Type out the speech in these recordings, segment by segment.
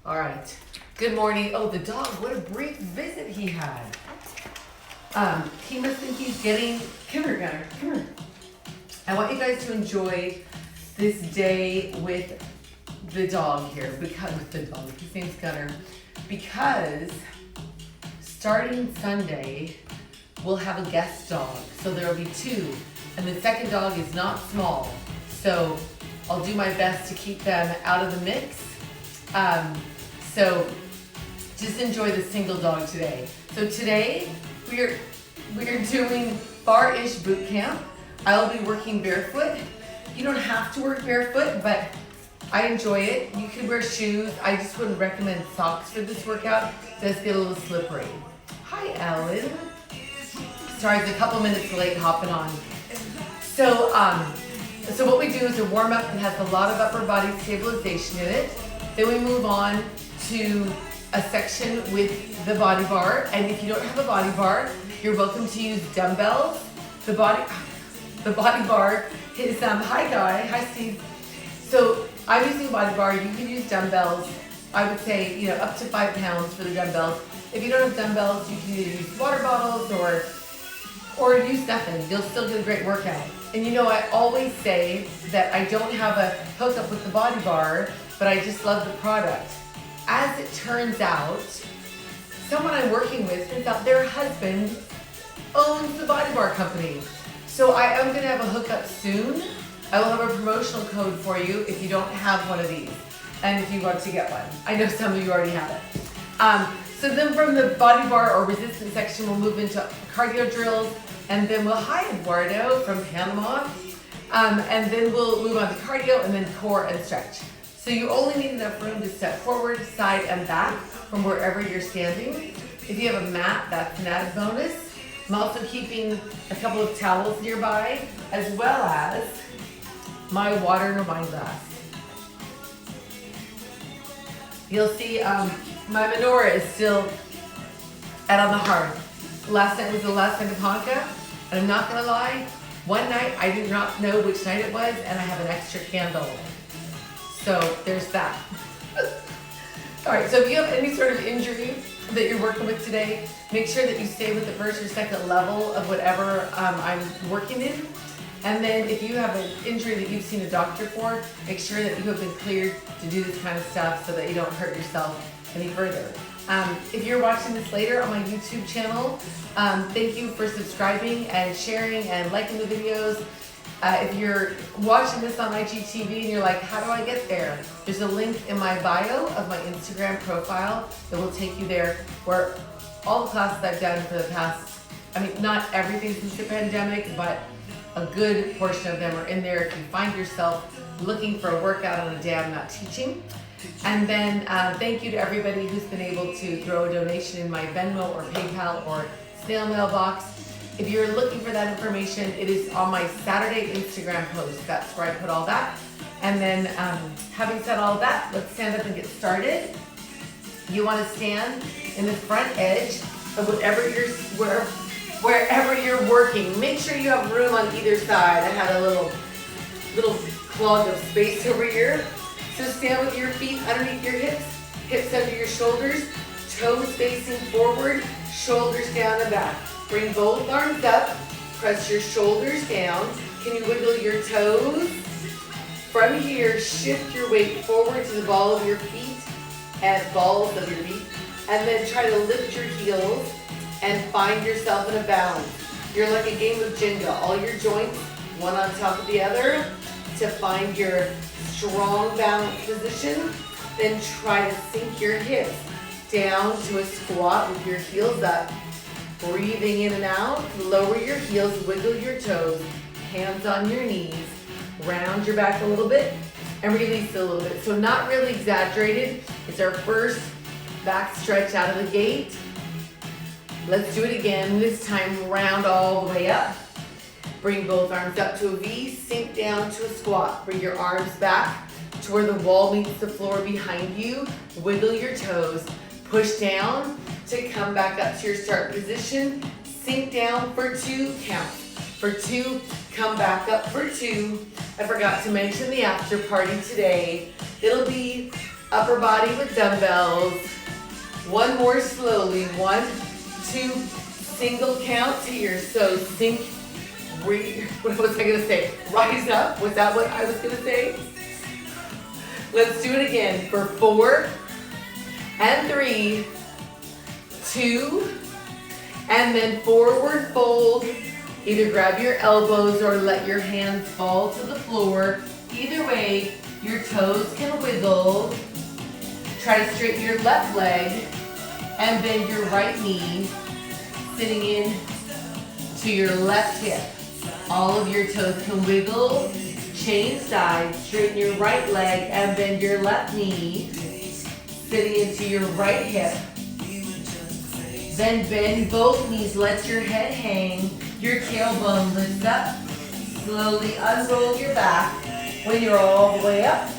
All right. Good morning. Oh, the dog, what a brief visit he had. He must think he's getting, come here, Gunner, come here. I want you guys to enjoy this day with the dog here, his name's Gunner, because starting Sunday, we'll have a guest dog. So there'll be two, and the second dog is not small. So I'll do my best to keep them out of the mix. So just enjoy the single dog today. So today we're doing Barre-ish Bootcamp. I'll be working barefoot. You don't have to work barefoot, but I enjoy it. You could wear shoes. I just wouldn't recommend socks for this workout. It does get a little slippery. Hi, Ellen. Sorry, it's a couple minutes late hopping on. So what we do is a warm up that has a lot of upper body stabilization in it. Then we move on to a section with the body bar. And if you don't have a body bar, you're welcome to use dumbbells. The body bar is, hi Guy, hi Steve. So I'm using a body bar, you can use dumbbells. I would say, up to 5 pounds for the dumbbells. If you don't have dumbbells, you can either use water bottles or use nothing. You'll still get a great workout. And I always say that I don't have a hookup with the body bar, but I just love the product. As it turns out, someone I'm working with, turns out their husband owns the body bar company. So I am gonna have a hookup soon. I will have a promotional code for you if you don't have one of these, and if you want to get one. I know some of you already have it. So then from the body bar or resistance section, we'll move into cardio drills, and then hi Eduardo from Panama. And then we'll move on to cardio and then core and stretch. So you only need enough room to step forward, side, and back from wherever you're standing. If you have a mat, that's an added bonus. I'm also keeping a couple of towels nearby, as well as my water and a wine glass. You'll see my menorah is still out on the hearth. Last night was the last night of Hanukkah, and I'm not gonna lie, one night I did not know which night it was, and I have an extra candle. So there's that. All right, so if you have any sort of injury that you're working with today, make sure that you stay with the first or second level of whatever I'm working in. And then if you have an injury that you've seen a doctor for, make sure that you have been cleared to do this kind of stuff so that you don't hurt yourself any further. If you're watching this later on my YouTube channel, thank you for subscribing and sharing and liking the videos. If you're watching this on IGTV and you're like, how do I get there? There's a link in my bio of my Instagram profile that will take you there, where all the classes I've done for the past, not everything since the pandemic, but a good portion of them are in there if you find yourself looking for a workout on a day I'm not teaching. And then thank you to everybody who's been able to throw a donation in my Venmo or PayPal or snail mail box. If you're looking for that information, it is on my Saturday Instagram post. That's where I put all that. And then having said all that, let's stand up and get started. You want to stand in the front edge of wherever you're working. Make sure you have room on either side. I had a little clog of space over here. So stand with your feet underneath your hips under your shoulders, toes facing forward, shoulders down and back. Bring both arms up, press your shoulders down. Can you wiggle your toes? From here, shift your weight forward to the balls of your feet, and then try to lift your heels and find yourself in a balance. You're like a game of Jenga. All your joints, one on top of the other, to find your strong balance position. Then try to sink your hips down to a squat with your heels up. Breathing in and out, lower your heels, wiggle your toes, hands on your knees, round your back a little bit, and release a little bit. So not really exaggerated. It's our first back stretch out of the gate. Let's do it again. This time round all the way up. Bring both arms up to a V, sink down to a squat. Bring your arms back to where the wall meets the floor behind you. Wiggle your toes, push down to come back up to your start position. Sink down for 2 counts. For 2, come back up for 2. I forgot to mention the after party today. It'll be upper body with dumbbells. One more slowly. 1, 2, single counts here. So sink, what was I gonna say? Rise up, was that what I was gonna say? Let's do it again for 4 and 3, 2, and then forward fold. Either grab your elbows or let your hands fall to the floor. Either way, your toes can wiggle. Try to straighten your left leg and bend your right knee, sitting in to your left hip. All of your toes can wiggle, change sides, straighten your right leg and bend your left knee, sitting into your right hip. Then bend both knees, let your head hang, your tailbone lifts up. Slowly unroll your back. When you're all the way up,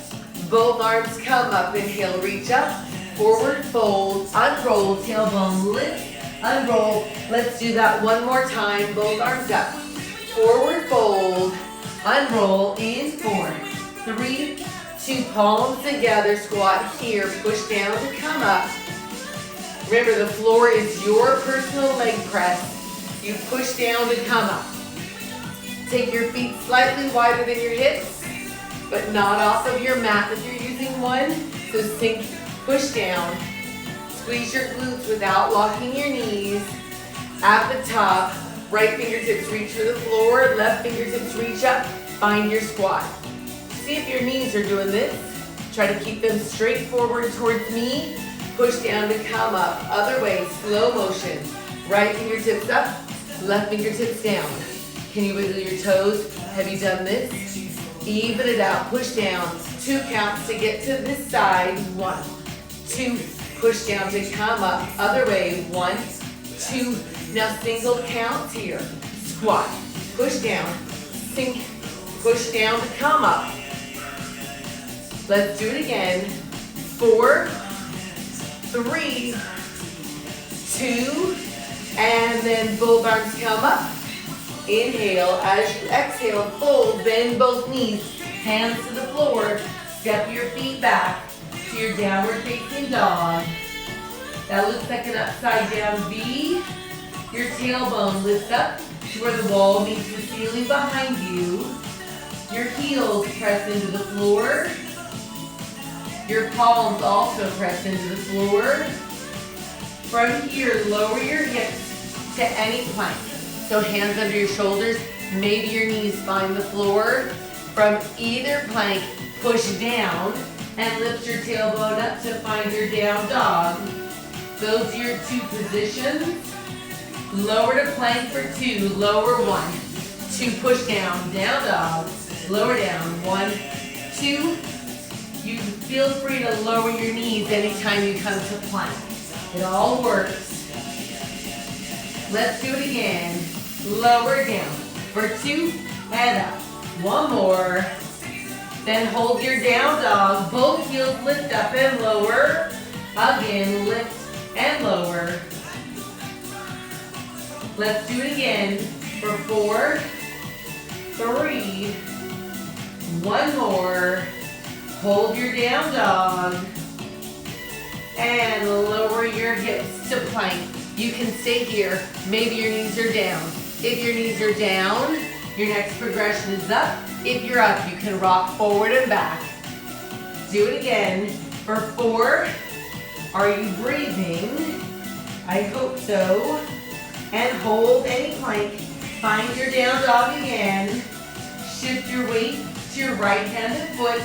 both arms come up. Inhale, reach up, forward fold, unroll, tailbone lift, unroll. Let's do that one more time. Both arms up, forward fold, unroll in 4, 3, 2, palms together, squat here, push down to come up. Remember, the floor is your personal leg press. You push down to come up. Take your feet slightly wider than your hips, but not off of your mat if you're using one. So sink, push down. Squeeze your glutes without locking your knees. At the top, right fingertips reach for the floor, left fingertips reach up, find your squat. See if your knees are doing this. Try to keep them straight forward towards me. Push down to come up. Other way, slow motion. Right fingertips up, left fingertips down. Can you wiggle your toes? Have you done this? Even it out, push down. 2 counts to get to this side. 1, 2, push down to come up. Other way, 1, 2. Now single counts here. Squat, push down, sink, push down to come up. Let's do it again. 4, 3, 2, and then both arms come up. Inhale, as you exhale, fold, bend both knees, hands to the floor, step your feet back to your downward facing dog. That looks like an upside down V. Your tailbone lifts up to where the wall meets the ceiling behind you. Your heels press into the floor. Your palms also press into the floor. From here, lower your hips to any plank. So hands under your shoulders, maybe your knees find the floor. From either plank, push down and lift your tailbone up to find your down dog. Those are your 2 positions. Lower to plank for 2, lower 1, 2, push down, down dog, lower down, 1, 2. You feel free to lower your knees anytime you come to plank. It all works. Let's do it again. Lower down for 2 and up. 1 more. Then hold your down dog. Both heels lift up and lower. Again, lift and lower. Let's do it again for 4, 3, 1 more. Hold your down dog. And lower your hips to plank. You can stay here. Maybe your knees are down. If your knees are down, your next progression is up. If you're up, you can rock forward and back. Do it again for 4. Are you breathing? I hope so. And hold any plank. Find your down dog again. Shift your weight to your right hand and foot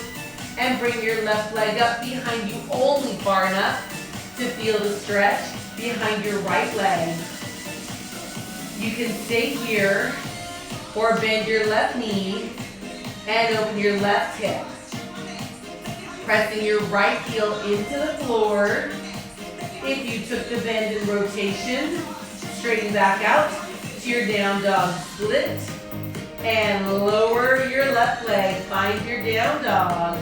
and bring your left leg up behind you only far enough to feel the stretch behind your right leg. You can stay here or bend your left knee and open your left hip. Pressing your right heel into the floor. If you took the bend and rotation, straighten back out to your down dog split and lower your left leg. Find your down dog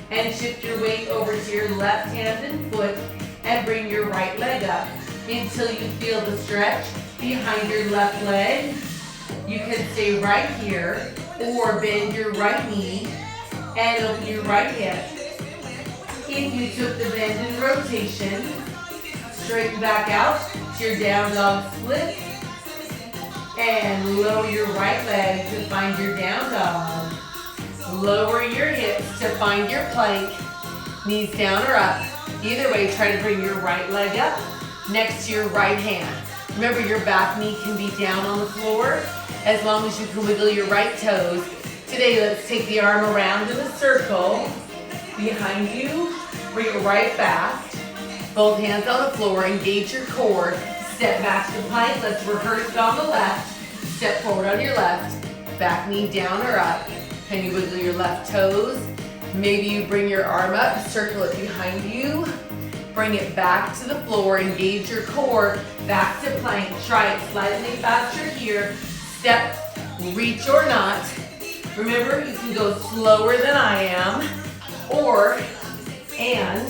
and shift your weight over to your left hand and foot and bring your right leg up until you feel the stretch behind your left leg. You can stay right here or bend your right knee and open your right hip. if you took the bend in rotation. Straighten back out to your down dog split. And lower your right leg to find your down dog. Lower your hips to find your plank. Knees down or up. Either way, try to bring your right leg up next to your right hand. Remember, your back knee can be down on the floor as long as you can wiggle your right toes. Today, let's take the arm around in a circle behind you. Bring it right back. Both hands on the floor. Engage your core. Step back to plank. Let's rehearse it on the left. Step forward on your left. Back knee down or up. Can you wiggle your left toes? Maybe you bring your arm up, circle it behind you. Bring it back to the floor. Engage your core. Back to plank. Try it slightly faster here. Step, reach or not. Remember, you can go slower than I am, and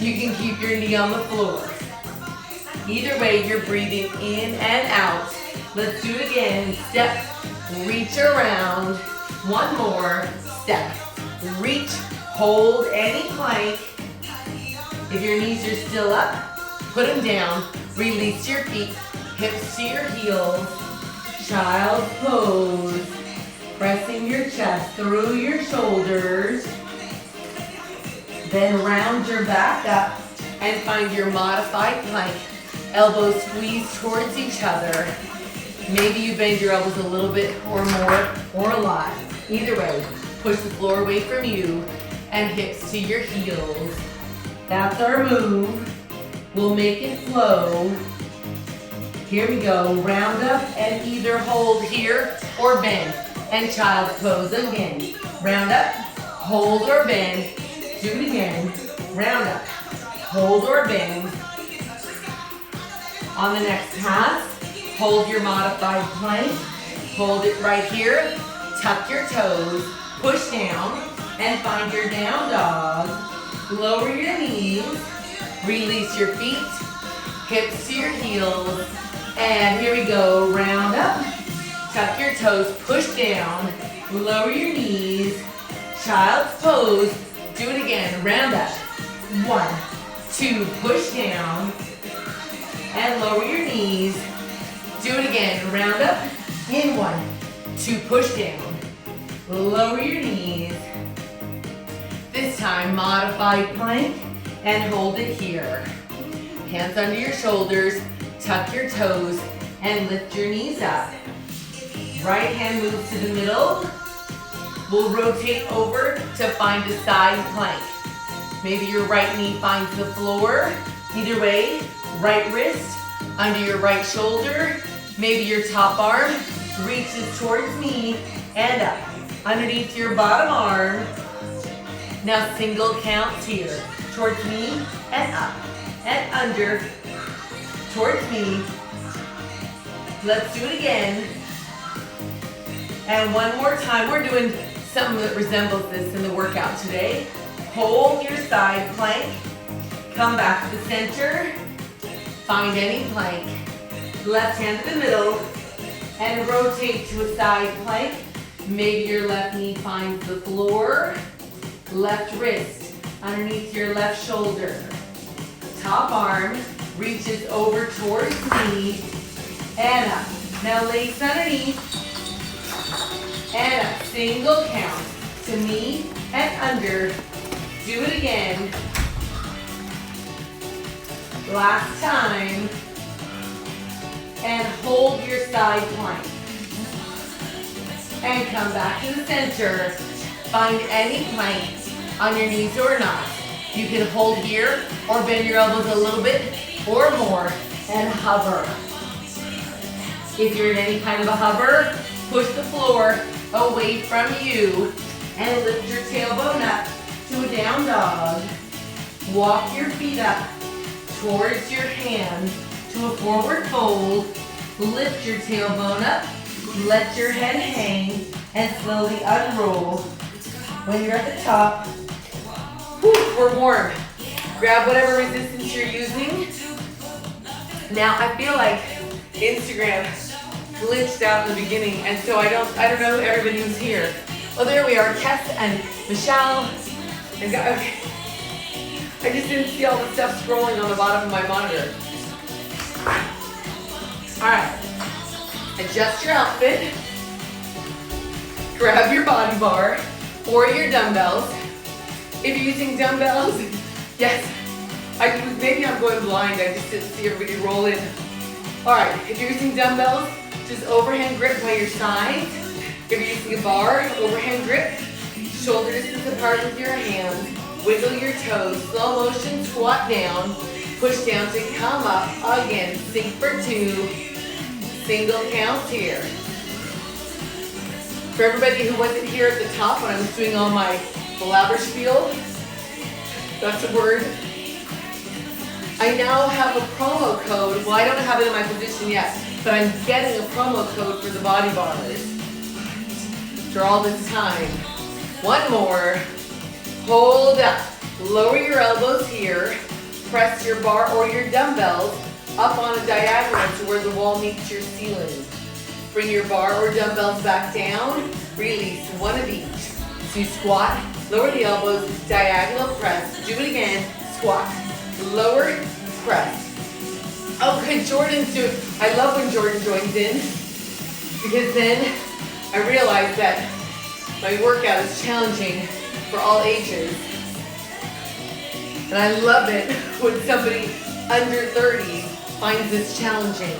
you can keep your knee on the floor. Either way, you're breathing in and out. Let's do it again. Step, reach around. One more. Step, reach, hold any plank. If your knees are still up, put them down. Release your feet, hips to your heels. Child's pose. Pressing your chest through your shoulders. Then round your back up and find your modified plank. Elbows squeeze towards each other. Maybe you bend your elbows a little bit or more or a lot. Either way, push the floor away from you and hips to your heels. That's our move. We'll make it flow. Here we go. Round up and either hold here or bend. And child's pose again. Round up, hold or bend. Do it again. Round up, hold or bend. On the next pass, hold your modified plank. Hold it right here. Tuck your toes. Push down and find your down dog. Lower your knees. Release your feet. Hips to your heels. And here we go. Round up. Tuck your toes. Push down. Lower your knees. Child's pose. Do it again. Round up. 1, 2. Push down. And lower your knees. Do it again. Round up. In 1, 2. Push down. Lower your knees. This time, modified plank and hold it here. Hands under your shoulders, tuck your toes, and lift your knees up. Right hand moves to the middle. We'll rotate over to find a side plank. Maybe your right knee finds the floor. Either way, right wrist under your right shoulder. Maybe your top arm reaches towards me and up. Underneath your bottom arm. Now single counts here. Towards me and up and under. Towards me. Let's do it again. And one more time. We're doing something that resembles this in the workout today. Hold your side plank. Come back to the center. Find any plank. Left hand to the middle. And rotate to a side plank. Maybe your left knee finds the floor. Left wrist underneath your left shoulder. Top arm reaches over towards me and up. Now legs underneath and up. Single count to me and under. Do it again. Last time. And hold your side plank. And come back to the center. Find any plank on your knees or not. You can hold here or bend your elbows a little bit or more and hover. If you're in any kind of a hover, push the floor away from you and lift your tailbone up to a down dog. Walk your feet up towards your hands to a forward fold. Lift your tailbone up. Let your head hang and slowly unroll. When you're at the top, we're warm. Grab whatever resistance you're using. Now I feel like Instagram glitched out in the beginning, and so I don't know everybody who's here. Oh, there we are, Tess and Michelle. Okay. I just didn't see all the stuff scrolling on the bottom of my monitor. All right, adjust your outfit. Grab your body bar or your dumbbells. If you're using dumbbells, yes, maybe I'm going blind, I just didn't see everybody roll in. All right, if you're using dumbbells, just overhand grip by your side. If you're using a bar, overhand grip, shoulder distance apart with your hands, wiggle your toes, slow motion, squat down, push down to come up, again, sink for 2, single counts here. For everybody who wasn't here at the top when I was doing all my blabberspiel, that's a word. I now have a promo code. Well, I don't have it in my position yet, but I'm getting a promo code for the body bars. After all this time. One more. Hold up. Lower your elbows here. Press your bar or your dumbbells up on a diagonal to where the wall meets your ceiling. Bring your bar or dumbbells back down. Release one of each. So you squat, lower the elbows, diagonal press. Do it again. Squat, lower, press. Oh, good, Jordan's doing. I love when Jordan joins in because then I realize that my workout is challenging for all ages. And I love it when somebody under 30 finds this challenging.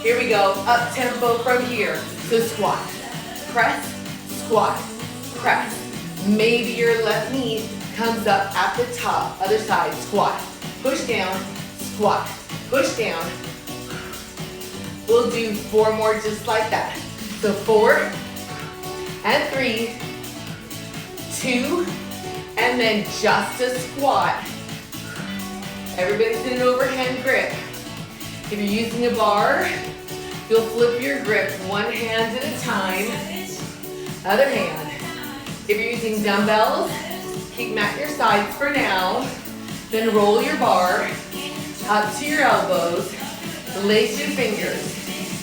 Here we go, up tempo from here. So squat, press, squat, press. Maybe your left knee comes up at the top, other side, squat, push down, squat, push down. We'll do 4 more just like that. So 4 and 3, 2, and then just a squat. Everybody's in an overhand grip. If you're using a bar, you'll flip your grip one hand at a time, other hand. If you're using dumbbells, keep them at your sides for now. Then roll your bar up to your elbows, lace your fingers.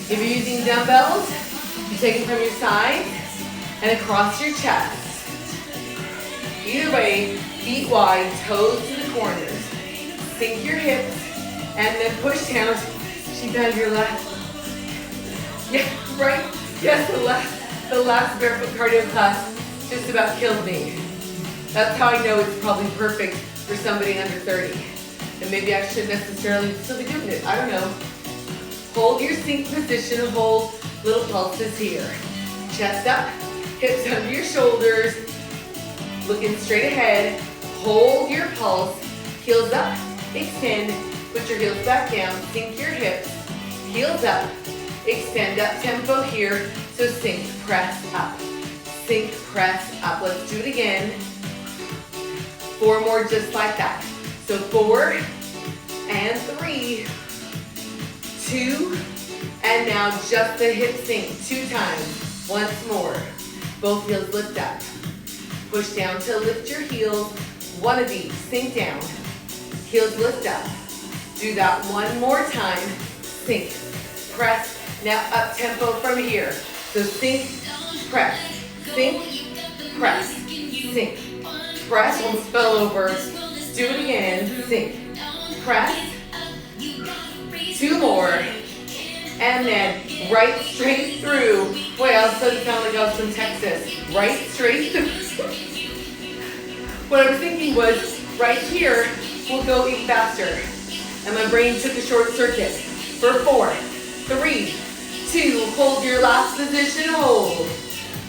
If you're using dumbbells, you take them from your side and across your chest. Either way, feet wide, toes to the corners. Sink your hips and then push down. She found your left. Yeah, right? Yes, the last barefoot cardio class just about killed me. That's how I know it's probably perfect for somebody under 30. And maybe I shouldn't necessarily still be doing it. I don't know. Hold your sink position, hold little pulses here. Chest up, hips under your shoulders, looking straight ahead. Hold your pulse, heels up, extend, put your heels back down, sink your hips, heels up, extend up tempo here. So sink, press up, sink, press up. Let's do it again. 4 more just like that. So 4 and 3, 2, and now just the hip sink 2 times. Once more. Both heels lift up. Push down to lift your heels. One of each. Sink down. Heels lift up. Do that one more time. Sink. Press. Now up tempo from here. So sink, press. Sink, press. Sink. Press. Won't spill over. Do it again. Sink. Press. 2 more. And then right straight through. Boy, all of a sudden sound like I was from Texas. Right straight through. What I was thinking was, right here, we'll go even faster. And my brain took a short circuit. For 4, 3, 2, hold your last position, hold.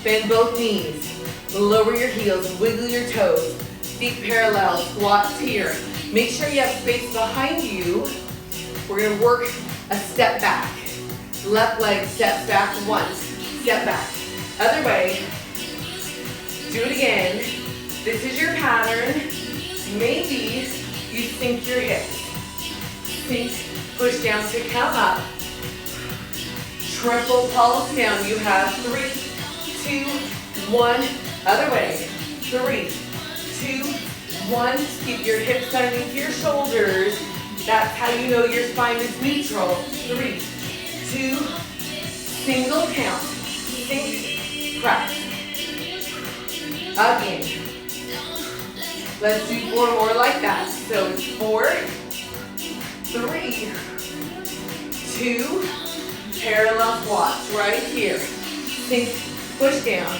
Bend both knees. Lower your heels, wiggle your toes. Feet parallel, squats here. Make sure you have space behind you. We're gonna work a step back. Left leg steps back once, step back. Other way, do it again. This is your pattern. Maybe you sink your hips. Sink, push down to come up. Triple pulse down. You have 3, 2, 1. Other way, 3, 2, 1. Keep your hips underneath your shoulders. That's how you know your spine is neutral. 3, 2, single count, sink, press. Again. Let's do 4 more like that. So 4, 3, 2, parallel squats right here. Sink, push down.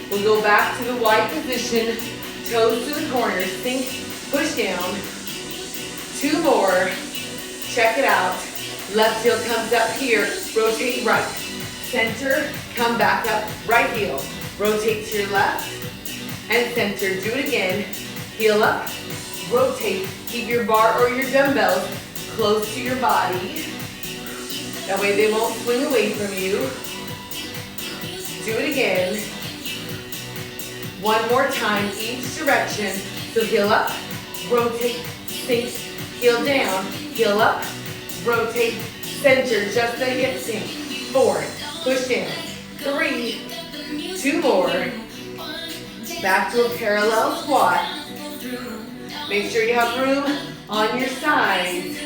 We'll go back to the wide position, toes to the corners, sink, push down. 2 more, check it out. Left heel comes up here, rotate right. Center, come back up, right heel. Rotate to your left and center. Do it again. Heel up, rotate. Keep your bar or your dumbbells close to your body. That way they won't swing away from you. Do it again. One more time, each direction. So heel up, rotate, sink, heel down, heel up, rotate, center, just the hip sink. 4, push down. 3, 2 more. Back to a parallel squat. Make sure you have room on your sides.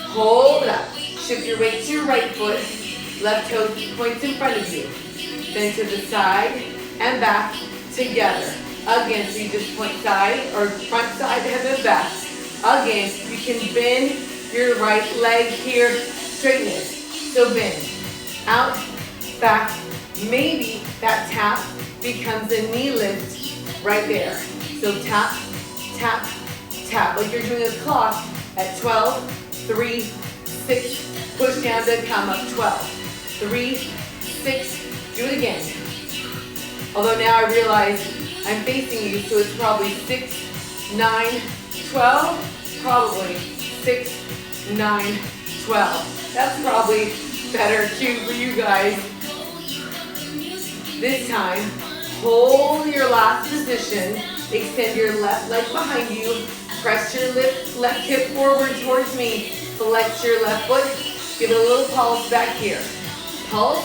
Hold up. Shift your weight to your right foot. Left toe points in front of you. Then to the side and back together. Again, so you just point side or front side and then back. Again, you can bend your right leg here, straighten it. So bend, out, back. Maybe that tap becomes a knee lift right there. So tap, tap, tap, like you're doing a clock at 12, 3, 6, push down to come up 12, 3, 6, do it again. Although now I realize I'm facing you, so it's probably 6, 9, 12, probably 6, 9, 12. That's probably better too for you guys. This time, hold your last position, extend your left leg behind you, press your left hip forward towards me, flex your left foot, give it a little pulse back here. Pulse,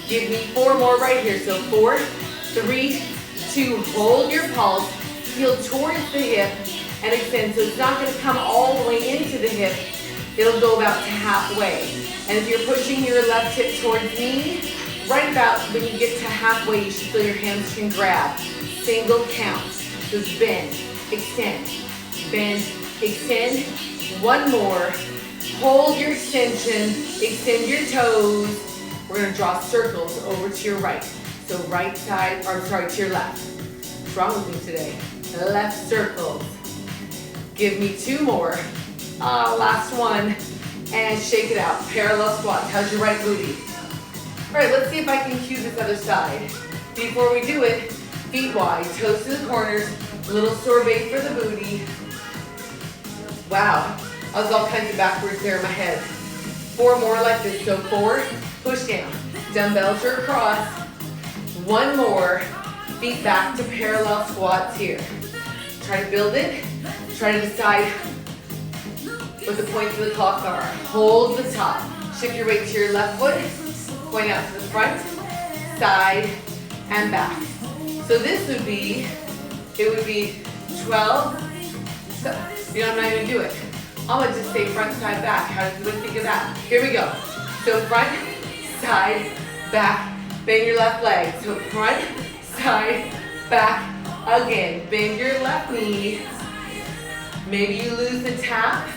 give me 4 more right here. So 4, 3, 2, hold your pulse, heel towards the hip, and extend. So it's not gonna come all the way into the hip, it'll go about to halfway. And if you're pushing your left hip towards me, right about when you get to halfway, you should feel your hamstring grab. Single count. So it's bend, extend, bend, extend. 1 more. Hold your extension, extend your toes. We're gonna draw circles over to your right. So right side, or sorry, to your left. What's wrong with me today? Left circles. Give me 2 more. Last one. And shake it out. Parallel squats. How's your right booty? All right, let's see if I can cue this other side. Before we do it, feet wide, toes to the corners, a little sorbet for the booty. Wow, I was all kinds of backwards there in my head. 4 more like this, so 4, push down. Dumbbells are across. 1 more, feet back to parallel squats here. Try to build it, try to decide what the points of the clock are. Hold the top, shift your weight to your left foot, point out to the front, side, and back. So this would be, it would be 12, so, you know, I'm not gonna do it. I'm gonna just say front, side, back. How do you think of that? Here we go. So front, side, back, bend your left leg. So front, side, back, again. Bend your left knee. Maybe you lose the tap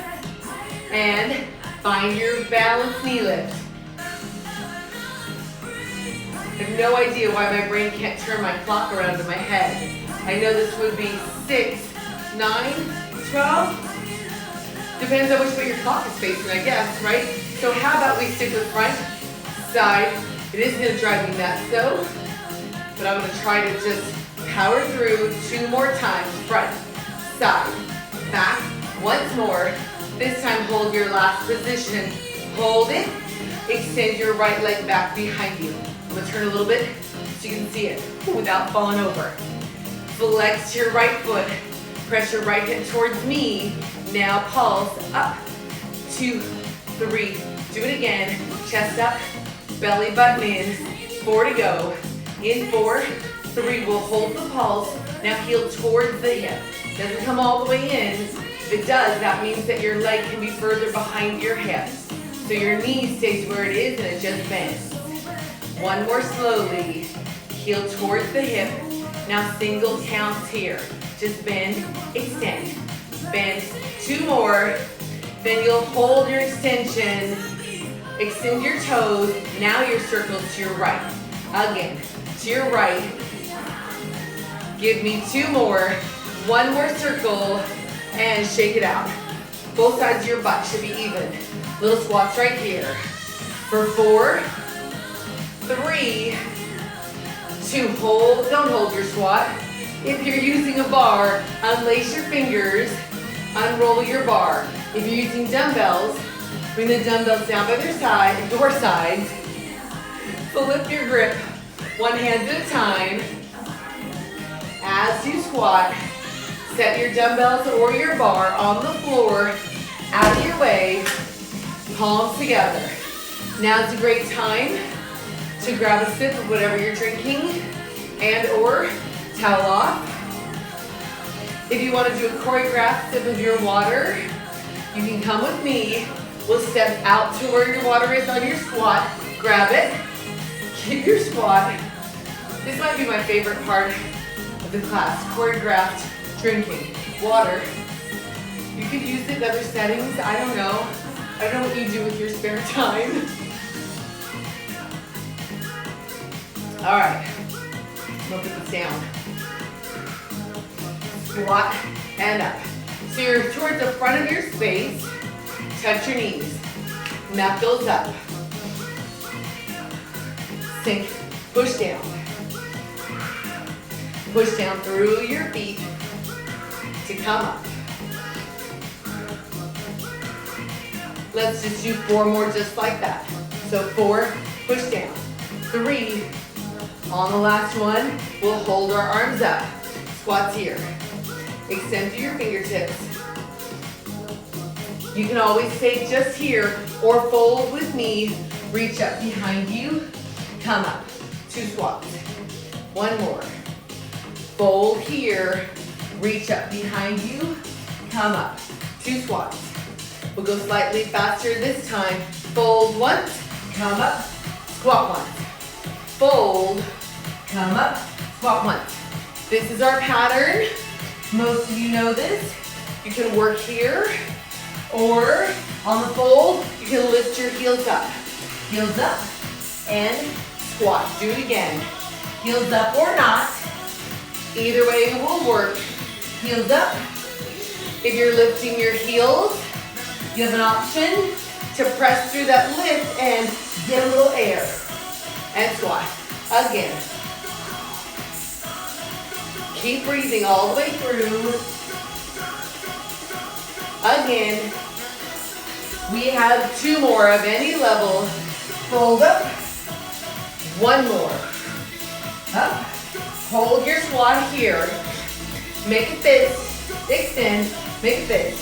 and find your balanced knee lift. I have no idea why my brain can't turn my clock around in my head. I know this would be 6, 9, 12. Depends on which way your clock is facing, I guess, right? So how about we stick with front, side. It is gonna drive me nuts though, but I'm gonna try to just power through 2 more times. Front, side, back, once more. This time hold your last position. Hold it, extend your right leg back behind you. I'm gonna turn a little bit so you can see it without falling over. Flex your right foot, press your right hip towards me. Now pulse up, 2, 3, do it again. Chest up, belly button in, 4 to go. In 4, 3, we'll hold the pulse. Now heel towards the hip. Doesn't come all the way in. If it does, that means that your leg can be further behind your hip. So your knee stays where it is and it just bends. 1 more slowly. Heel towards the hip. Now single counts here. Just bend, extend. Bend, 2 more. Then you'll hold your extension. Extend your toes. Now your circles to your right. Again, to your right. Give me 2 more. 1 more circle and shake it out. Both sides of your butt should be even. Little squats right here. For 4, 3, 2, hold, don't hold your squat. If you're using a bar, unlace your fingers, unroll your bar. If you're using dumbbells, bring the dumbbells down by their side, your sides. Flip your grip, 1 hand at a time. As you squat, set your dumbbells or your bar on the floor, out of your way, palms together. Now's a great time to grab a sip of whatever you're drinking and or towel off. If you want to do a choreographed sip of your water, you can come with me. We'll step out to where your water is on your squat. Grab it, keep your squat. This might be my favorite part of the class, choreographed drinking water. You could use it in other settings, I don't know. I don't know what you do with your spare time. All right, I'm gonna put this down. Squat and up. So you're towards the front of your space. Touch your knees. Knuckles up. Sink, push down. Push down through your feet to come up. Let's just do 4 more just like that. So 4, push down. 3, on the last one, we'll hold our arms up. Squats here. Extend through your fingertips. You can always stay just here or fold with me. Reach up behind you. Come up. 2 squats. 1 more. Fold here. Reach up behind you. Come up. 2 squats. We'll go slightly faster this time. Fold once. Come up. Squat once. Fold. Come up. Squat once. This is our pattern. Most of you know this. You can work here or on the fold, you can lift your heels up. Heels up and squat. Do it again. Heels up or not. Either way it will work. Heels up. If you're lifting your heels, you have an option to press through that lift and get a little air. And squat. Again. Keep breathing all the way through. Again. We have 2 more of any level. Fold up. 1 more. Up. Hold your squat here. Make a fist. Extend. Make a fist.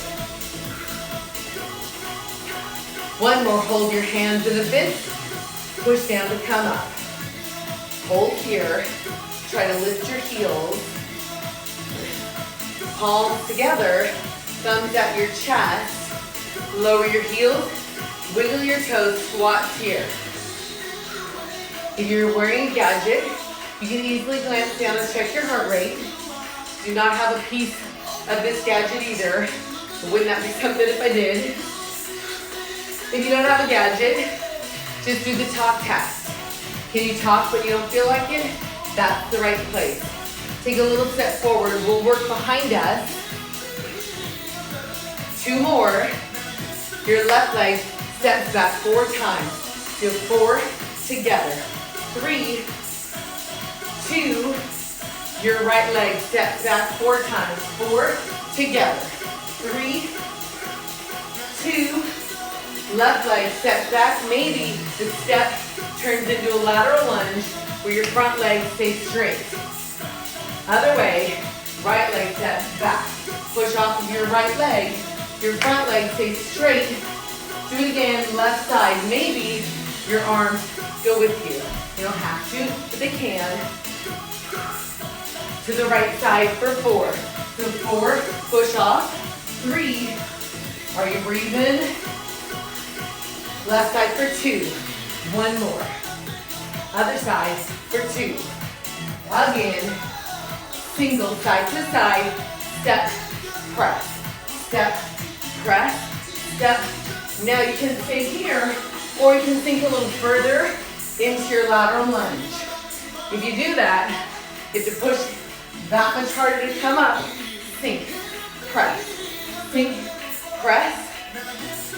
1 more. Hold your hands in a fist. Push down to come up. Hold here. Try to lift your heels. Palms together. Thumbs at your chest. Lower your heels. Wiggle your toes. Squats here. If you're wearing a gadget, you can easily glance down and check your heart rate. Do not have a piece of this gadget either. Wouldn't that be something if I did? If you don't have a gadget, just do the talk test. Can you talk but you don't feel like it? That's the right place. Take a little step forward. We'll work behind us. 2 more. Your left leg steps back 4 times. Do 4 together. 3, 2. Your right leg steps back 4 times. 4 together. 3, 2. Left leg steps back. Maybe the step turns into a lateral lunge where your front leg stays straight. Other way, right leg steps back. Push off of your right leg. Your front leg stays straight. Do it again, left side. Maybe your arms go with you. They don't have to, but they can. To the right side for 4. So 4, push off. 3, are you breathing? Left side for 2. 1 more. Other side for 2. Again. single, side to side, step, press, step, press, step. Now you can stay here, or you can sink a little further into your lateral lunge. If you do that, you have to push that much harder to come up. Sink, press, sink, press.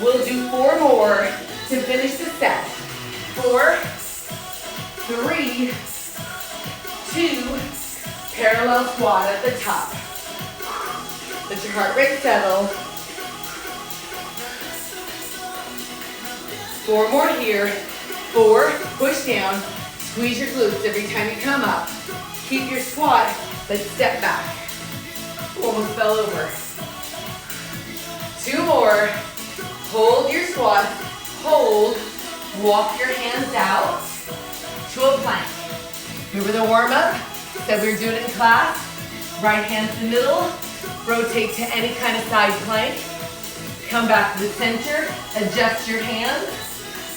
We'll do 4 more to finish the set. 4, 3, 2, parallel squat at the top. Let your heart rate settle. 4 more here. 4, push down, squeeze your glutes every time you come up. Keep your squat, but step back. Almost fell over. 2 more. Hold your squat, hold. Walk your hands out to a plank. Remember the warm-up that we were doing in class? Right hand to the middle, rotate to any kind of side plank. Come back to the center, adjust your hands.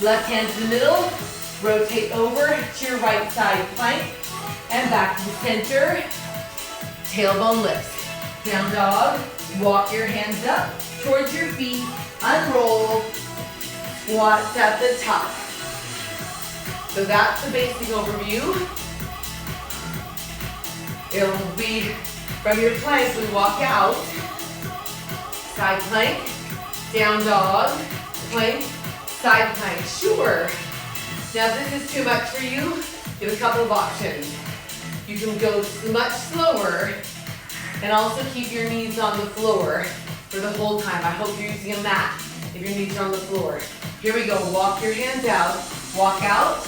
Left hand to the middle, rotate over to your right side plank. And back to the center, tailbone lifts. Down dog, walk your hands up towards your feet, unroll, squats at the top. So that's the basic overview. It'll be from your plank, we walk out, side plank, down dog, plank, side plank. Sure. Now if this is too much for you, you have a couple of options. You can go much slower and also keep your knees on the floor for the whole time. I hope you're using a mat if your knees are on the floor. Here we go, walk your hands out, walk out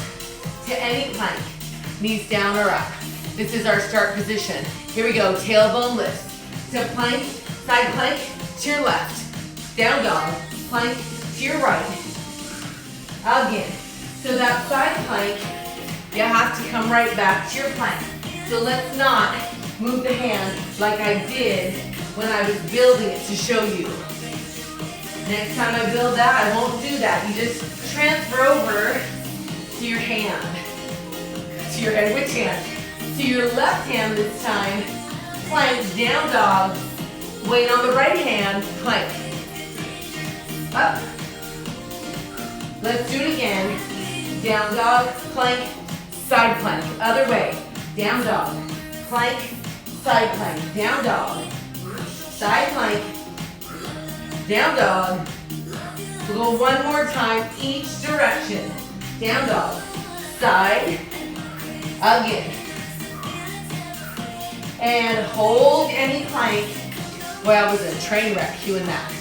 to any plank, knees down or up. This is our start position. Here we go, tailbone lifts. To plank, side plank, to your left. Down dog, plank, to your right. Again, so that side plank, you have to come right back to your plank. So let's not move the hand like I did when I was building it to show you. Next time I build that, I won't do that. You just transfer over to your hand. To your head, which hand? To your left hand this time. Plank, down dog. Weight on the right hand, plank. Up. Let's do it again. Down dog, plank, side plank. Other way. Down dog, plank, side plank. Down dog, side plank, down dog. We'll go one more time each direction. Down dog, side, again. And hold any plank. Boy, I was a train wreck doing that.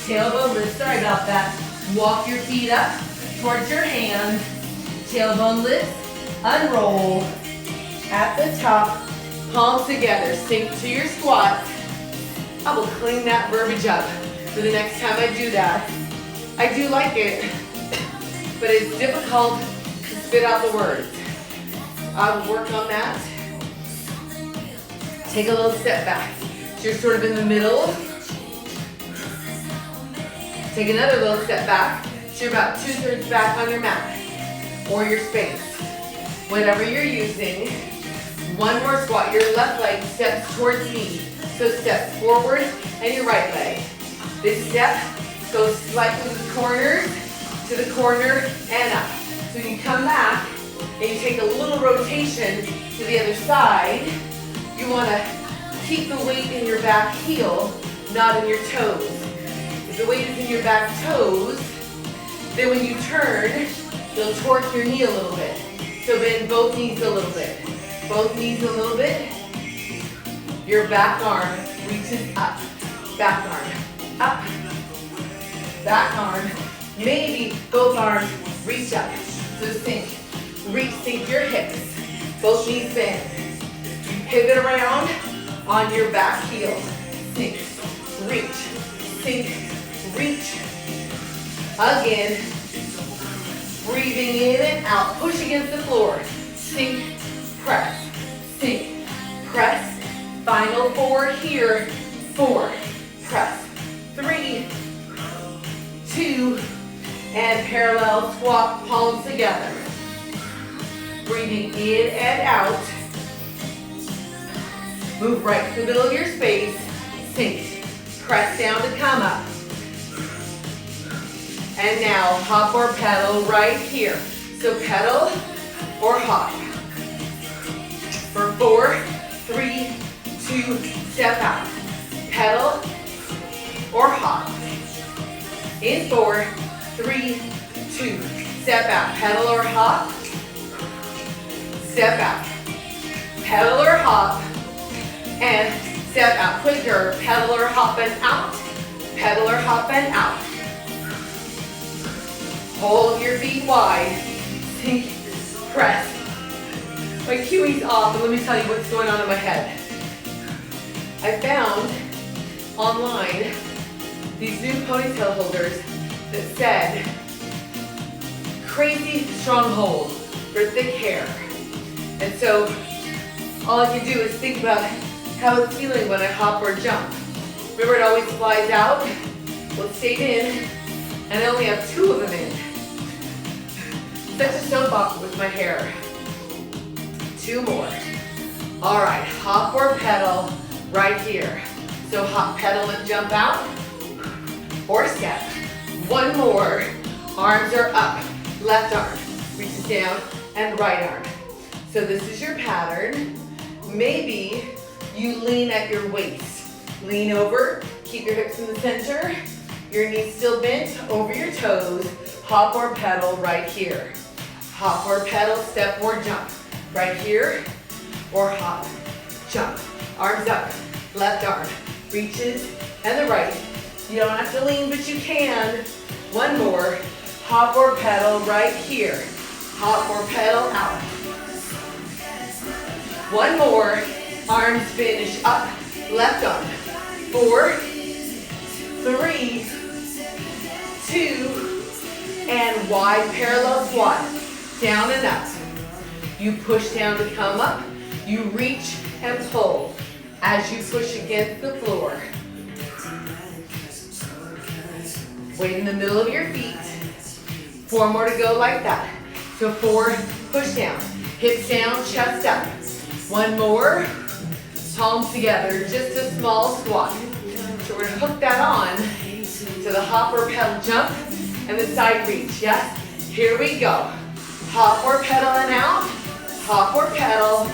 Tailbone lift, sorry about that. Walk your feet up towards your hands. Tailbone lift, unroll. At the top, palms together, sink to your squat. I will clean that verbiage up for the next time I do that. I do like it, but it's difficult to spit out the words. I'll work on that. Take a little step back. So you're sort of in the middle. Take another little step back. So you're about 2/3 back on your mat or your space. Whatever you're using. One more squat. Your left leg steps towards me. So step forward and your right leg. This step goes slightly to the corner and up. So you come back and you take a little rotation to the other side. You want to keep the weight in your back heel, not in your toes. If the weight is in your back toes, then when you turn, you'll torque your knee a little bit. So bend both knees a little bit. Both knees a little bit. Your back arm reaches up. Back arm up. Back arm. Maybe both arms reach up. So sink. Reach, sink your hips. Both knees bend. You pivot around on your back heel. Sink. Reach. Sink. Reach. Again. Breathing in and out. Push against the floor. Sink. Press. Sink. Press. Final 4 here. 4. Press. 3. 2. And parallel squat, palms together. Breathing in and out. Move right to the middle of your space. Sink. Press down to come up. And now hop or pedal right here. So pedal or hop. For 4, 3, 2, step out. Pedal or hop. In 4, 3, 2, step out. Pedal or hop. Step out. Pedal or hop. And step out. Quicker. Pedal or hop and out. Pedal or hop and out. Hold your feet wide. Sink. Press. My Kiwi's off, but let me tell you what's going on in my head. I found online these new ponytail holders that said crazy strong hold for thick hair. And so all I can do is think about how it's feeling when I hop or jump. Remember, it always flies out? Well, it stayed in, and I only have 2 of them in. Such a soap opera with my hair. 2 more. All right, hop or pedal right here. So hop, pedal, and jump out, or step. 1 more. Arms are up. Left arm reaches down, and right arm. So this is your pattern. Maybe you lean at your waist. Lean over, keep your hips in the center, your knees still bent over your toes. Hop or pedal right here. Hop or pedal, step or jump. Right here, or hop, jump. Arms up, left arm reaches, and the right. You don't have to lean, but you can. 1 more. Hop or pedal right here. Hop or pedal out. 1 more. Arms finish up, left arm. 4, 3, 2, and wide parallel squat. Down and up. You push down to come up. You reach and pull as you push against the floor. Weight in the middle of your feet. 4 more to go like that. So 4, push down. Hips down, chest up. 1 more. Palms together, just a small squat. So we're gonna hook that on to the hop or pedal jump and the side reach, yes? Here we go. Hop or pedal and out. Hop or pedal.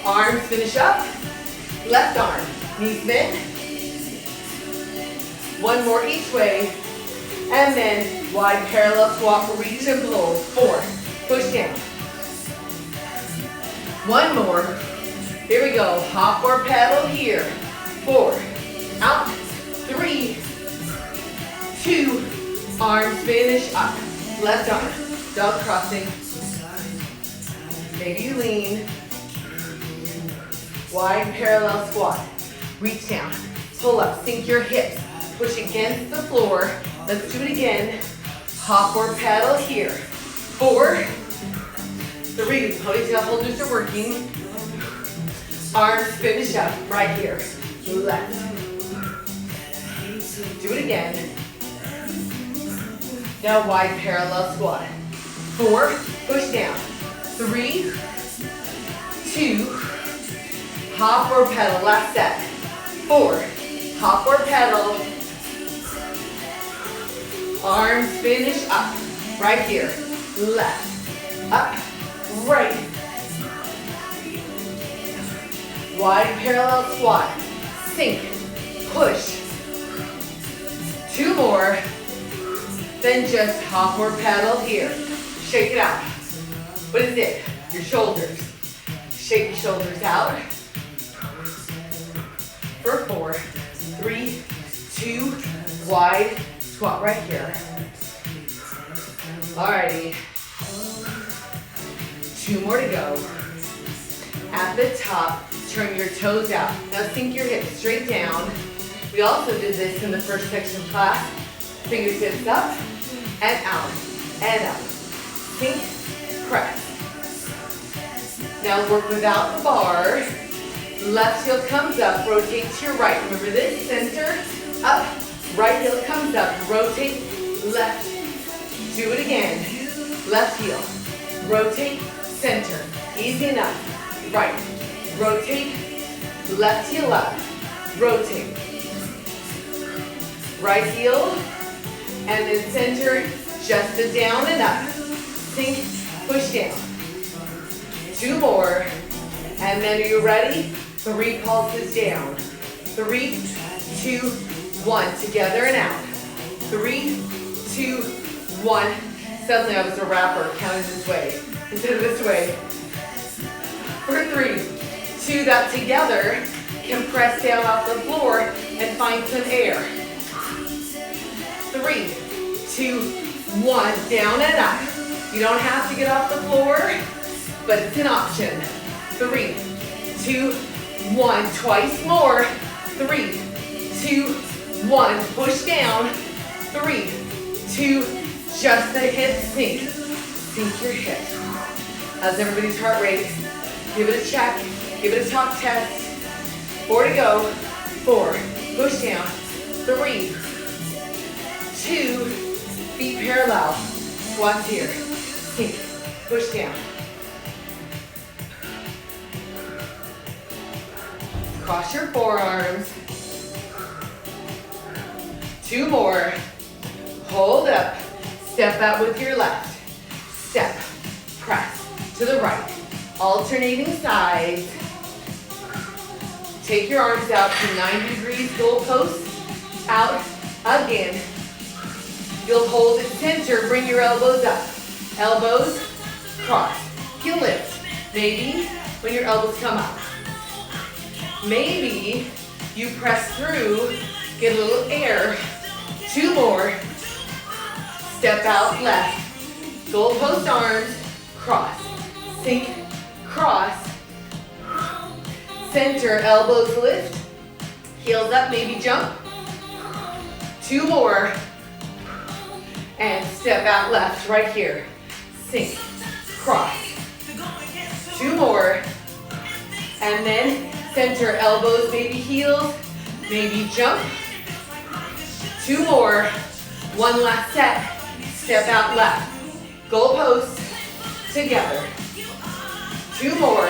Arms finish up. Left arm, knees bent. 1 more each way. And then wide parallel squat for reach and pull. 4, push down. 1 more. Here we go. Hop or pedal here. 4, out. 3, 2, arms finish up. Left arm, dog crossing. Maybe you lean. Wide parallel squat. Reach down, pull up, sink your hips. Push against the floor. Let's do it again. Hop or pedal here. 4, 3, ponytail holders are working. Arms finish up right here. Left. Do it again. Now wide parallel squat. 4, push down. 3, 2, hop or pedal. Last set. 4, hop or pedal. Arms finish up. Right here. Left. Up. Right. Wide parallel squat. Sink. Push. 2 more. Then just hop or pedal here. Shake it out. What is it? Your shoulders. Shake your shoulders out. For 4, 3, 2, wide squat right here. Alrighty. 2 more to go. At the top, turn your toes out. Now sink your hips straight down. We also did this in the first section of class. Fingertips up and out and up. Sink, press. Now work without the bar. Left heel comes up, rotate to your right. Remember this, center, up. Right heel comes up, rotate, left. Do it again. Left heel, rotate, center. Easy enough. Right, rotate, left heel up, rotate. Right heel, and then center, just a down and up. Sink, push down. 2 more, and then are you ready? 3 pulses down. 3, 2, 1, together and out. 3, 2, 1. Suddenly I was a rapper, counting this way instead of this way. For 3, 2, that together can press down off the floor and find some air. 3, 2, 1, down and up. You don't have to get off the floor, but it's an option. 3, 2, 1, twice more. 3, 2, 1, push down. 3, 2, just the hips sink. Sink your hips. How's everybody's heart rate? Give it a check. Give it a talk test. 4 to go. 4, push down. 3, 2, feet parallel. Squats here. Sink, push down. Cross your forearms. 2 more. Hold up. Step out with your left. Step, press to the right. Alternating sides. Take your arms out to 90 degrees goalposts. Out again. You'll hold it center, bring your elbows up. Elbows, cross, heel lift. Maybe when your elbows come up. Maybe you press through, get a little air. 2 more. Step out left. Goalpost arms, cross, sink, cross. Center, elbows lift. Heels up, maybe jump. 2 more. And step out left, right here. Sink, cross. 2 more. And then center, elbows, maybe heels, maybe jump. 2 more. 1 last set. Step out left. Goalposts together. 2 more.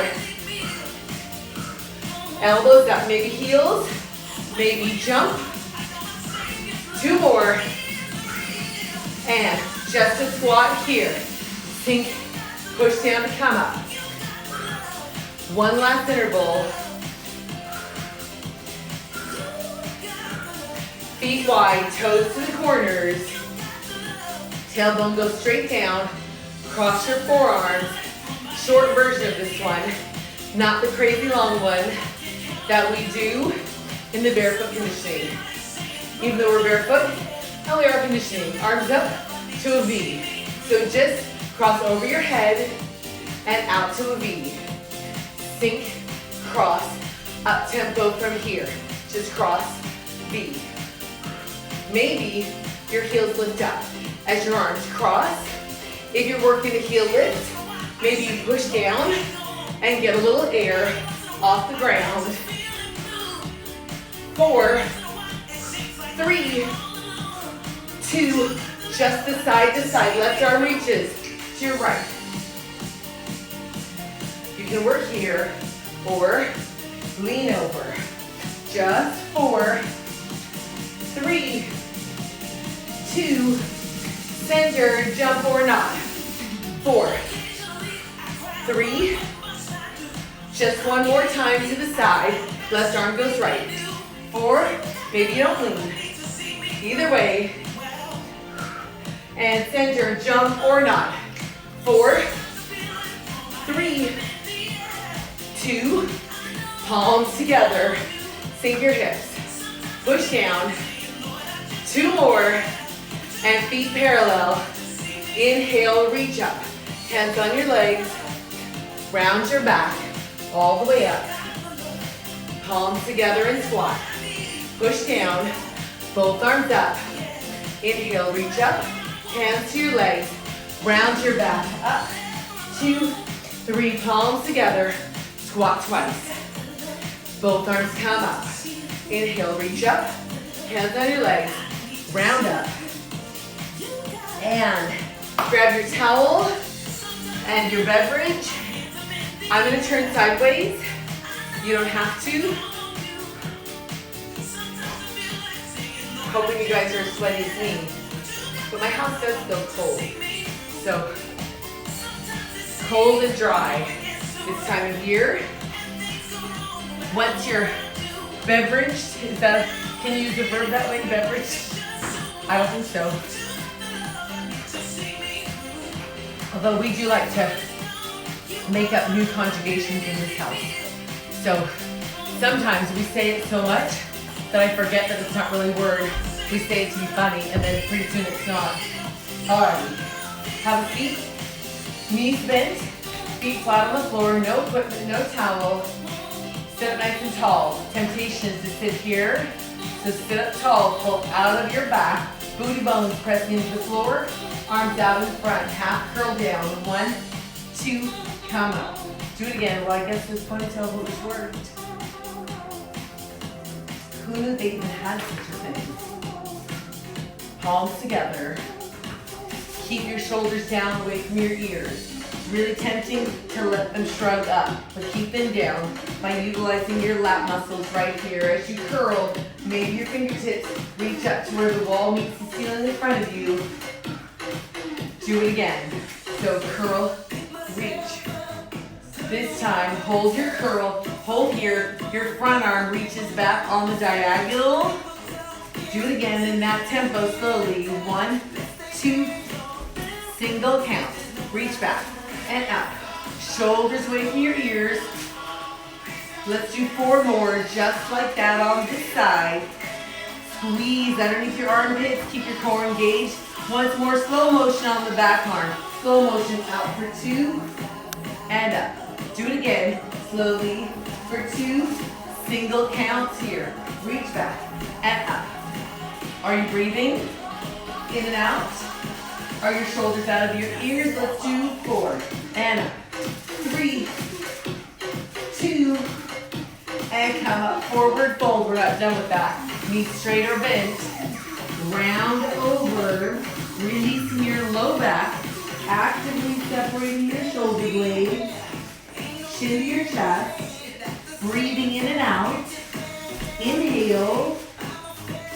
Elbows up, maybe heels, maybe jump. 2 more. And just a squat here. Sink, push down to come up. 1 last interval. Feet wide, toes to the corners. Tailbone goes straight down. Cross your forearms. Short version of this one, not the crazy long one that we do in the barefoot conditioning. Even though we're barefoot, and we are conditioning. Arms up to a V. So just cross over your head and out to a V. Sink, cross, up tempo from here. Just cross, V. Maybe your heels lift up as your arms cross. If you're working a heel lift, maybe you push down and get a little air off the ground. 4, 3, 2, just the side to side. Left arm reaches to your right. You can work here or lean over. Just 4, 3, 2, center, jump or not. 4, 3, just 1 more time to the side. Left arm goes right. 4, maybe you don't lean. Either way. And center, jump or not. 4, 3, 2, palms together. Sink your hips. Push down. 2 more. And feet parallel. Inhale, reach up. Hands on your legs. Round your back all the way up. Palms together and squat. Push down. Both arms up. Inhale, reach up. Hands to your legs. Round your back up. 2, 3, palms together. Squat twice. Both arms come up. Inhale, reach up. Hands on your legs. Round up. And grab your towel and your beverage. I'm going to turn sideways. You don't have to. Hoping you guys are as sweaty as me. But my house does feel cold. So, cold and dry this time of year. Once you're beveraged, can you use the verb that way, beveraged? I don't think so. Although we do like to make up new conjugations in this house. So sometimes we say it so much that I forget that it's not really a word. We say it to be funny, and then pretty soon it's not. All right, have a seat, knees bent, feet flat on the floor, no equipment, no towel. Sit up nice and tall. Temptation is to sit here. So sit up tall, pull out of your back, booty bones pressing into the floor, arms out in front, half curl down. 1, 2, come up. Do it again. Well, I guess this ponytail was worked. Who knew they even had such a thing? Palms together. Keep your shoulders down away from your ears. Really tempting to let them shrug up, but keep them down by utilizing your lat muscles right here. As you curl, maybe your fingertips reach up to where the wall meets the ceiling in front of you. Do it again. So curl, reach. This time, hold your curl, hold here. Your front arm reaches back on the diagonal. Do it again in that tempo slowly. 1, 2, single count. Reach back and up. Shoulders away from your ears. Let's do 4 more, just like that on this side. Squeeze underneath your armpits, keep your core engaged. Once more, slow motion on the back arm. Slow motion out for 2 and up. Do it again, slowly for 2, single counts here. Reach back and up. Are you breathing? In and out. Are your shoulders out of your ears? Let's do 4 and up. 3, 2, and come up, forward fold. We're not done with that. Knees straight or bent. Round over, releasing your low back, actively separating your shoulder blades, chin to your chest, breathing in and out. Inhale.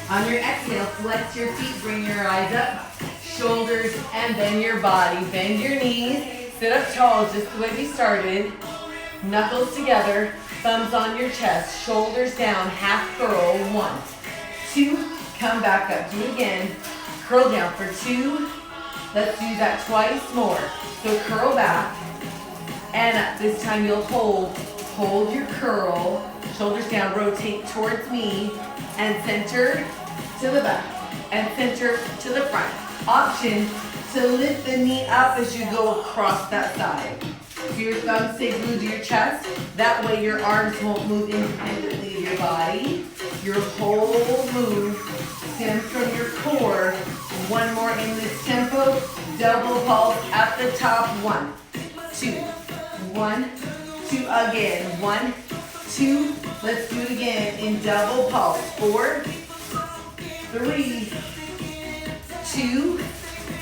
On your exhale, flex your feet, bring your eyes up, shoulders, and bend your body. Bend your knees, sit up tall just the way we started. Knuckles together, thumbs on your chest, shoulders down, half curl. 1, 2, come back up. Do it again. Curl down for 2. Let's do that twice more. So curl back and up. This time you'll hold your curl, shoulders down, rotate towards me, and center to the back, and center to the front. Option to lift the knee up as you go across that side. So your thumbs stay glued to your chest. That way your arms won't move independently of your body. Your whole move stems from your core. 1 more in this tempo. Double pulse at the top. 1, 2, 1, 2 again. 1, 2. Let's do it again in double pulse. 4, 3, 2,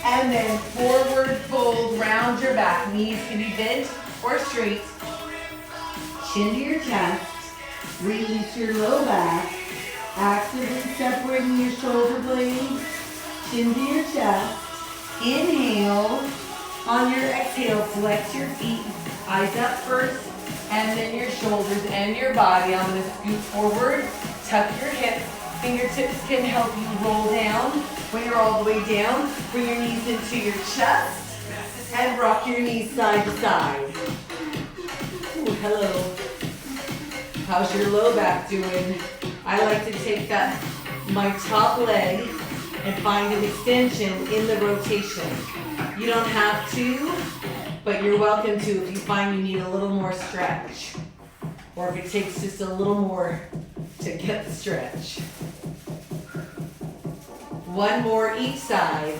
and then forward fold, round your back. Knees can be bent or straight. Chin to your chest. Release your low back. Actively separating your shoulder blades. Chin to your chest. Inhale. On your exhale, flex your feet. Eyes up first, and then your shoulders and your body. I'm going to scoot forward. Tuck your hips. Fingertips can help you roll down. When you're all the way down, bring your knees into your chest and rock your knees side to side. Ooh, hello. How's your low back doing? I like to take my top leg and find an extension in the rotation. You don't have to, but you're welcome to if you find you need a little more stretch, or if it takes just a little more to get the stretch. 1 more each side.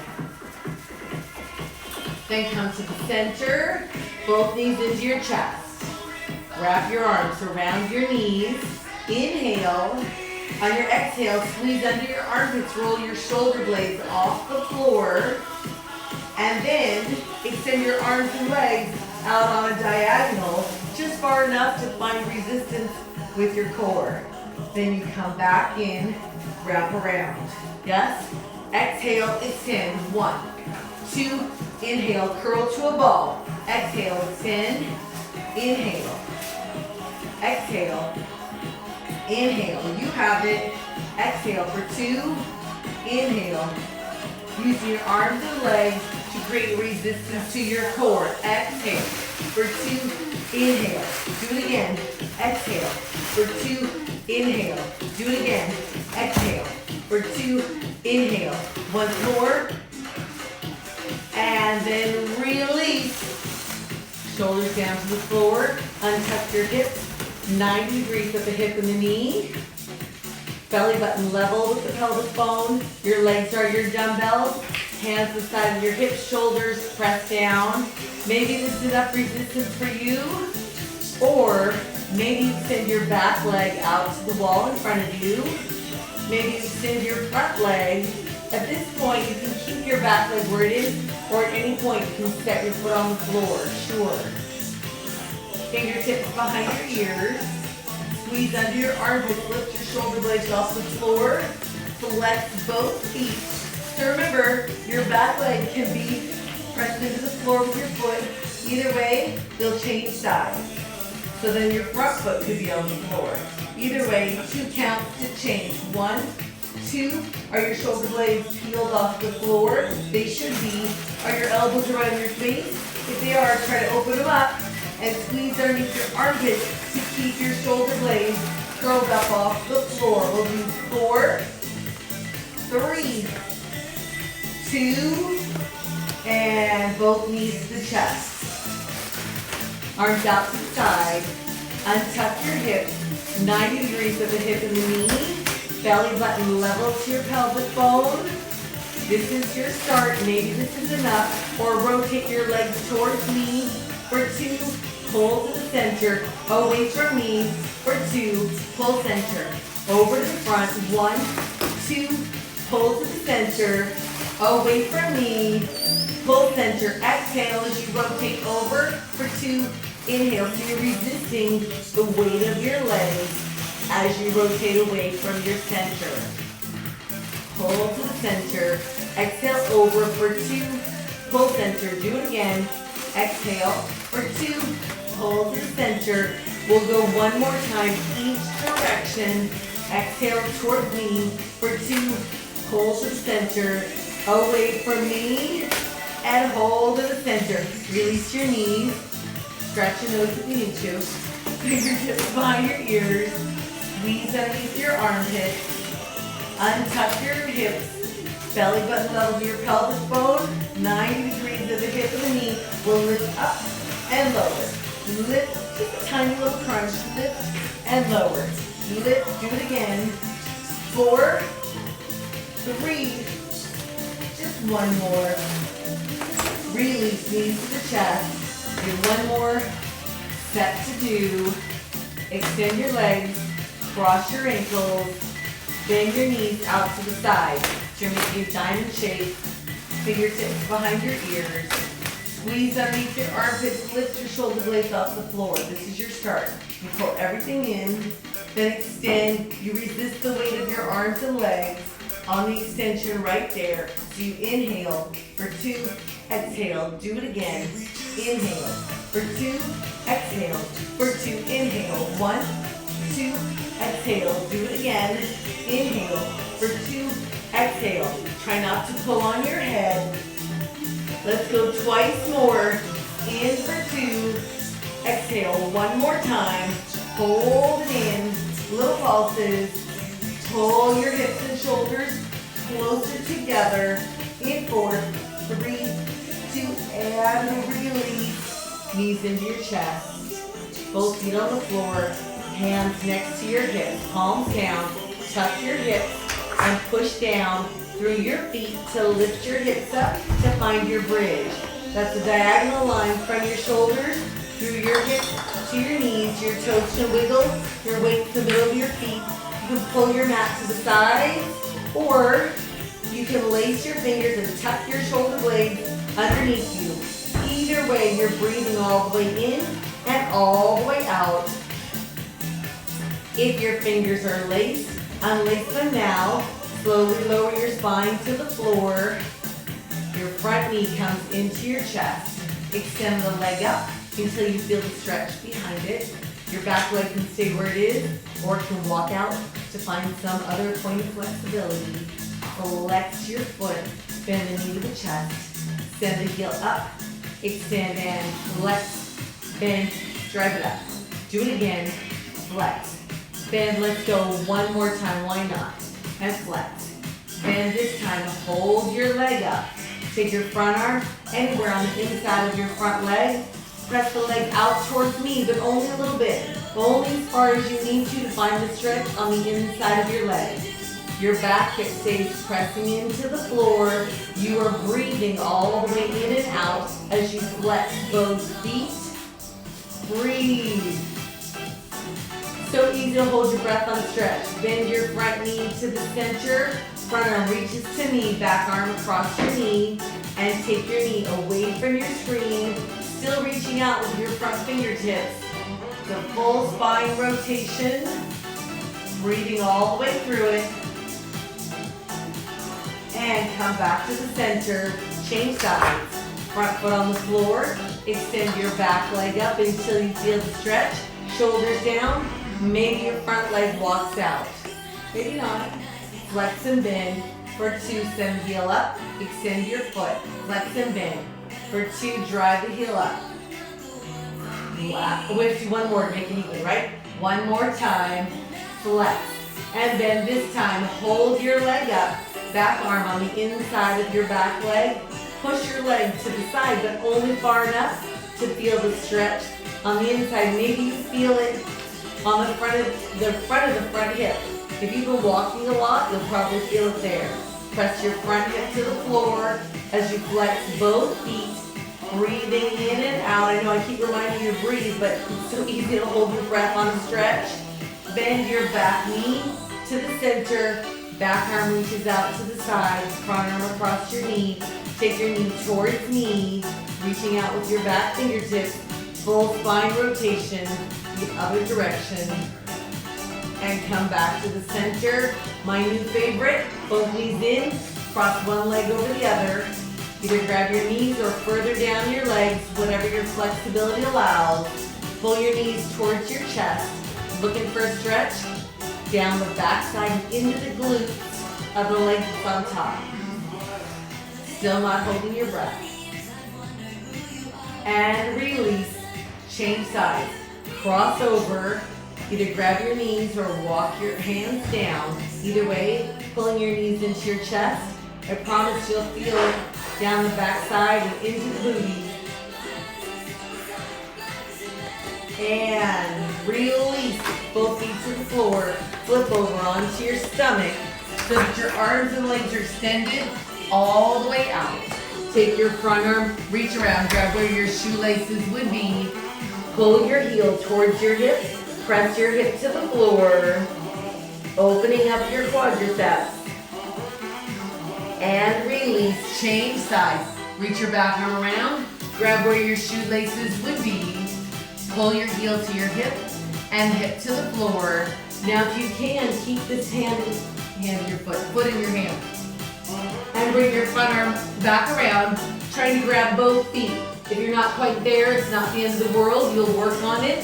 Then come to the center, both knees into your chest. Wrap your arms around your knees. Inhale. On your exhale, squeeze under your armpits, roll your shoulder blades off the floor. And then extend your arms and legs out on a diagonal, just far enough to find resistance with your core. Then you come back in, wrap around. Yes? Exhale, extend. 1, 2, inhale, curl to a ball. Exhale, extend, inhale. Exhale, inhale. You have it. Exhale for 2, inhale. Using your arms and legs to create resistance to your core. Exhale for 2, inhale. Do it again. Exhale for 2, inhale. Do it again. Exhale for 2, inhale. Once more. And then release. Shoulders down to the floor. Untuck your hips. 90 degrees at the hip and the knee. Belly button level with the pelvic bone. Your legs are your dumbbells. Hands to the side of your hips, shoulders press down. Maybe this is enough resistance for you. Or maybe you extend your back leg out to the wall in front of you. Maybe you extend your front leg. At this point, you can keep your back leg where it is, or at any point you can set your foot on the floor. Sure. Fingertips behind your ears. Squeeze under your armpits, lift your shoulder blades off the floor. Flex both feet. So remember, your back leg can be pressed into the floor with your foot. Either way, they'll change sides. So then your front foot could be on the floor. Either way, 2 counts to change. 1, 2, are your shoulder blades peeled off the floor? They should be. Are your elbows around your face? If they are, try to open them up and squeeze underneath your armpits to keep your shoulder blades curled up off the floor. We'll do 4, 3, 2, and both knees to the chest. Arms out to the side. Untuck your hips. 90 degrees at the hip and the knee. Belly button level to your pelvic bone. This is your start. Maybe this is enough. Or rotate your legs towards me for 2. Pull to the center. Away from me for 2. Pull center. Over to the front. 1, 2. Pull to the center. Away from me. Pull center. Exhale as you rotate over for 2. Inhale. So you're resisting the weight of your legs as you rotate away from your center. Pull to the center. Exhale over for 2. Pull center. Do it again. Exhale for 2. Pull to the center. We'll go one more time each direction. Exhale toward me for 2. Pull to the center. Away from me. And hold to the center. Release your knees. Stretch your nose if you need to. Fingertips behind your ears. Squeeze underneath your armpits. Untuck your hips. Belly button level to your pelvic bone. 90 degrees at the hip and the knee. We'll lift up and lower. Lift, just a tiny little crunch. Lift and lower. Lift, do it again. 4, 3, just one more. Release, knees to the chest. Do one more set to do. Extend your legs, cross your ankles, bend your knees out to the side. So you're making a diamond shape. Fingertips behind your ears. Squeeze underneath your armpits, lift your shoulder blades off the floor. This is your start. You pull everything in, then extend. You resist the weight of your arms and legs on the extension right there. So you inhale for 2, exhale, do it again. Inhale for 2, exhale for 2, inhale. 1, 2, exhale, do it again. Inhale for 2, exhale. Try not to pull on your head. Let's go twice more. In for 2, exhale one more time. Hold it in, little pulses. Pull your hips and shoulders closer together. In 4, 3, 2, and release. Knees into your chest. Both feet on the floor. Hands next to your hips. Palms down. Tuck your hips and push down through your feet to lift your hips up to find your bridge. That's a diagonal line from your shoulders through your hips to your knees. Your toes can wiggle. Your weight to the middle of your feet. You can pull your mat to the side, or you can lace your fingers and tuck your shoulder blades underneath you. Either way, you're breathing all the way in and all the way out. If your fingers are laced, unlace them now. Slowly lower your spine to the floor. Your front knee comes into your chest. Extend the leg up until you feel the stretch behind it. Your back leg can stay where it is, or it can walk out to find some other point of flexibility. Flex your foot, bend the knee to the chest. Send the heel up, extend and flex, bend, drive it up. Do it again, flex, bend, let's go one more time, why not? And flex. Bend this time, hold your leg up. Take your front arm anywhere on the inside of your front leg. Press the leg out towards me, but only a little bit. Only as far as you need to find the stretch on the inside of your leg. Your back hip stays pressing into the floor. You are breathing all the way in and out as you flex both feet. Breathe. So easy to hold your breath on stretch. Bend your front knee to the center. Front arm reaches to knee, back arm across your knee, and take your knee away from your screen, still reaching out with your front fingertips. The full spine rotation, breathing all the way through it. And come back to the center, change sides. Front foot on the floor, extend your back leg up until you feel the stretch. Shoulders down, maybe your front leg walks out. Maybe not. Flex and bend. For 2, send the heel up, extend your foot. Flex and bend. For 2, drive the heel up. Wow. We'll do one more to make it even, right? One more time, flex. And then this time, hold your leg up. Back arm on the inside of your back leg. Push your leg to the side, but only far enough to feel the stretch on the inside. Maybe you feel it on the front of the front hip. If you've been walking a lot, you'll probably feel it there. Press your front hip to the floor as you flex both feet, breathing in and out. I know I keep reminding you to breathe, but it's so easy to hold your breath on a stretch. Bend your back knee to the center. Back arm reaches out to the side, front arm across your knee. Take your knee towards knee, reaching out with your back fingertips. Full spine rotation, the other direction. And come back to the center. My new favorite, both knees in, cross one leg over the other. Either grab your knees or further down your legs, whatever your flexibility allows. Pull your knees towards your chest, looking for a stretch. Down the backside and into the glutes of the leg that's on top. Still not holding your breath. And release, change sides. Cross over, either grab your knees or walk your hands down. Either way, pulling your knees into your chest. I promise you'll feel it down the backside and into the booty. And release, both feet to the floor. Flip over onto your stomach so that your arms and legs are extended all the way out. Take your front arm, reach around, grab where your shoelaces would be. Pull your heel towards your hip. Press your hip to the floor. Opening up your quadriceps. And release, change sides. Reach your back arm around, grab where your shoelaces would be. Pull your heel to your hip and hip to the floor. Now if you can, keep this hand in your foot in your hand. And bring your front arm back around, trying to grab both feet. If you're not quite there, it's not the end of the world, you'll work on it.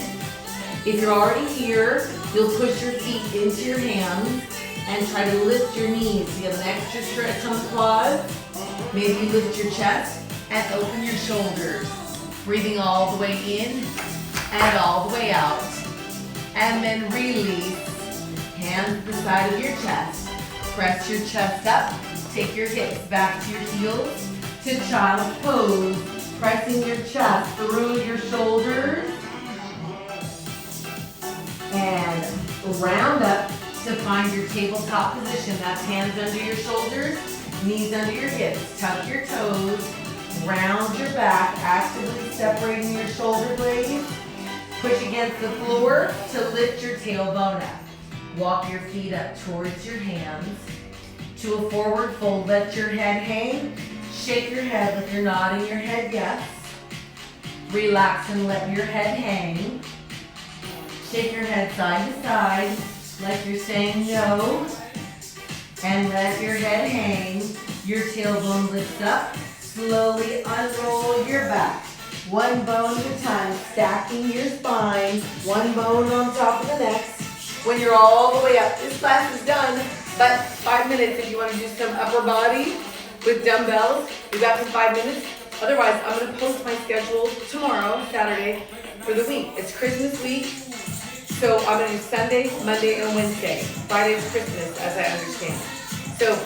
If you're already here, you'll push your feet into your hands and try to lift your knees. You have an extra stretch on the quads. Maybe you lift your chest and open your shoulders. Breathing all the way in and all the way out. And then release. Hands to the side of your chest. Press your chest up. Take your hips back to your heels to child's pose. Pressing your chest through your shoulders. And round up to find your tabletop position. That's hands under your shoulders, knees under your hips. Tuck your toes. Round your back, actively separating your shoulder blades. Push against the floor to lift your tailbone up. Walk your feet up towards your hands. To a forward fold, let your head hang. Shake your head if you're nodding your head yes. Relax and let your head hang. Shake your head side to side like you're saying no. And let your head hang. Your tailbone lifts up. Slowly unroll your back. One bone at a time, stacking your spine. One bone on top of the next. When you're all the way up, this class is done. But 5 minutes if you want to do some upper body with dumbbells. You got for 5 minutes. Otherwise, I'm going to post my schedule tomorrow, Saturday, for the week. It's Christmas week. So I'm going to do Sunday, Monday, and Wednesday. Friday's Christmas, as I understand. So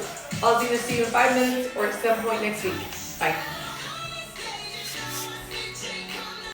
I'll either see you in 5 minutes or at some point next week. Bye.